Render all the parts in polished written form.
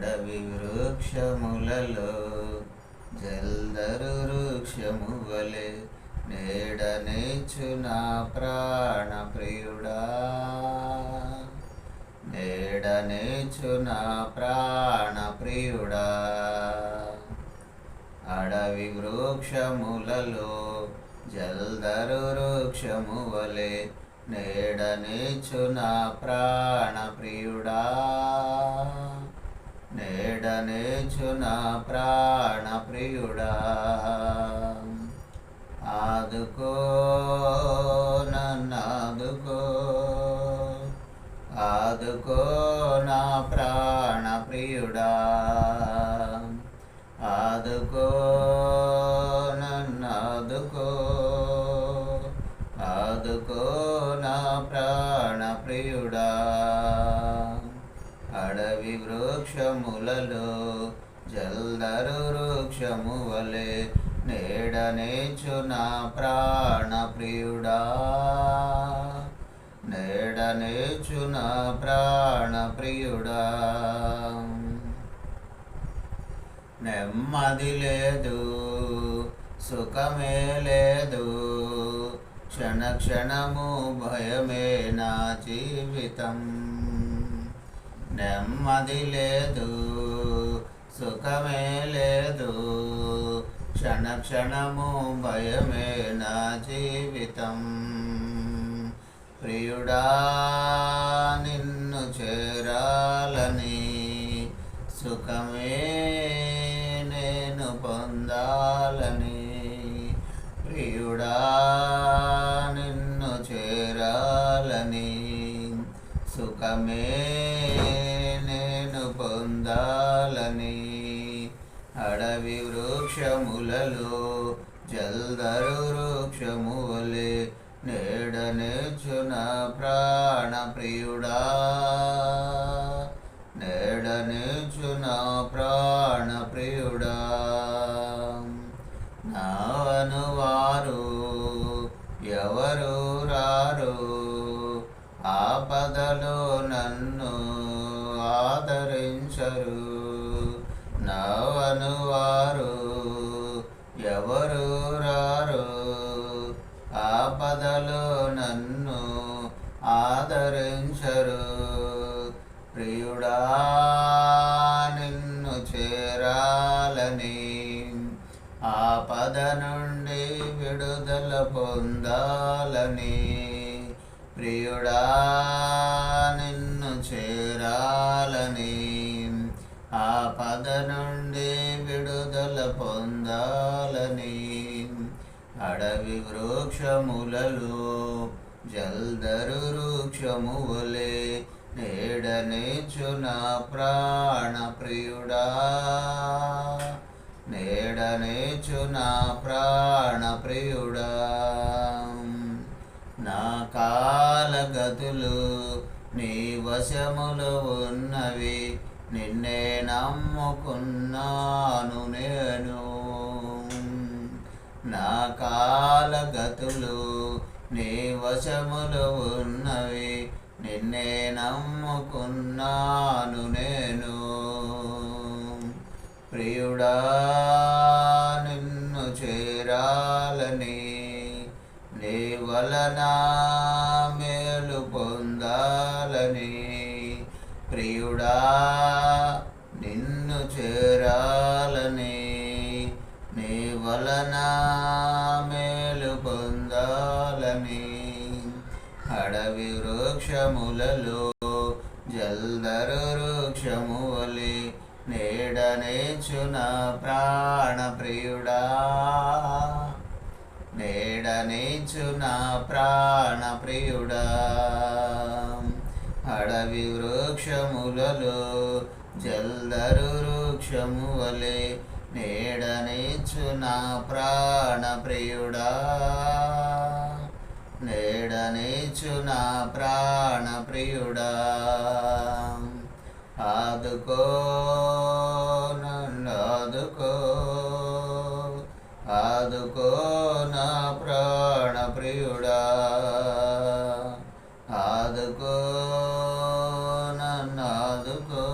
అడవి వృక్షములలో జల్దరు వృక్షము వలె నీడనిచ్చు నా ప్రాణ ప్రియుడా, నీడనిచ్చు నా ప్రాణ ప్రియుడా. అడవి వృక్షములలో జల్దరు వృక్షము వలె నీడనిచ్చు నా ప్రాణ ప్రియుడా, నీడనిచ్చు నా ప్రాణ ప్రియుడా. ఆదుకో నన్నాదుకో, ఆదుకో నా ప్రాణ ప్రియుడా, ఆదుకో నన్నాదుకో, ఆదుకో నా ప్రాణ ప్రియుడా. అడవి వృక్షములలో జల్దరు వృక్షము వలె నీడనిచ్చు నా ప్రాణ ప్రియుడా, నీడనిచ్చు నా ప్రాణ ప్రియుడా. నెమ్మది లేదు, సుఖమే లేదు, క్షణక్షణము భయమే నా జీవితం. నెమ్మది లేదు, సుఖమే లేదు, క్షణక్షణము భయమే నా జీవితం. ప్రియుడా నిన్ను చేరాలని, సుఖమే నేను పొందాలని. ప్రియుడా నిన్ను చేరాలని, సుఖమే నేను పొందాలని. అడవి వృక్షములలో జల్దరు వృక్షము వలె నీడనిచ్చు నా ప్రాణ ప్రియుడా, నీడనిచ్చు నా ప్రాణ ప్రియుడా. నావను వారు ఎవరు రారు, ఆపదలో నన్ను ఆదరించరు. నావను వారు ఎవరు రారు, ఆపదలో నన్ను ఆదరించరు. ప్రియుడా నిన్ను చేరాలని, ఆపద నుండి విడుదల పొందాలని. ప్రియుడా నిన్ను చేరాలని, ఆపద నుండి విడుదల పొందాలని. అడవి వృక్షములలో జల్దరు వృక్షము వలె నీడనిచ్చు నా ప్రాణ ప్రియుడా, నీడనిచ్చు నా ప్రాణ ప్రియుడా. నా కాలగతులు నీ వశములో ఉన్నవి, నిన్నే నమ్ముకున్నాను నేను. నా కాలగతులు నీ వశములో ఉన్నవి, నిన్నే నమ్ముకున్నాను నేను. ప్రియుడా నిన్ను చేరాలని, నీ వలన మేలు పొందాలని. ప్రియుడా నిన్ను చేరాలని, నీ వలన మేలు పొందాలని. అడవి వృక్షములలో జల్దరు వృక్షము వలె నీడనిచ్చు నా ప్రాణ ప్రియుడా, నీడనిచ్చు నా ప్రాణ ప్రియుడా. అడవి వృక్షములలో జల్దరు వృక్షము వలె నీడనిచ్చు నా ప్రాణ ప్రియుడా, నీడనిచ్చు నా ప్రాణ ప్రియుడా. ఆదుకో నన్ను ఆదుకో, ఆదుకో నా ప్రాణ ప్రియుడా, ఆదుకో నన్ను ఆదుకో,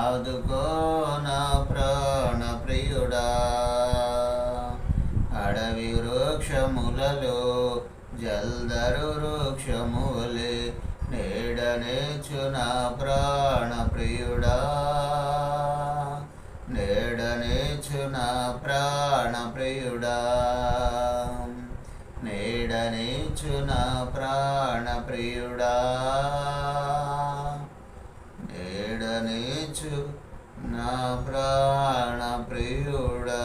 ఆదుకో నా ప్రాణ ప్రియుడా. అడవి వృక్షములలో జల్దరు వృక్షములే నీడనిచ్చు నా ప్రాణ ప్రియుడా. నీడనిచ్చు నా ప్రాణ ప్రియుడా. నీడనిచ్చు నా ప్రాణ ప్రియుడా. నీడనిచ్చు నా ప్రాణ ప్రియుడా.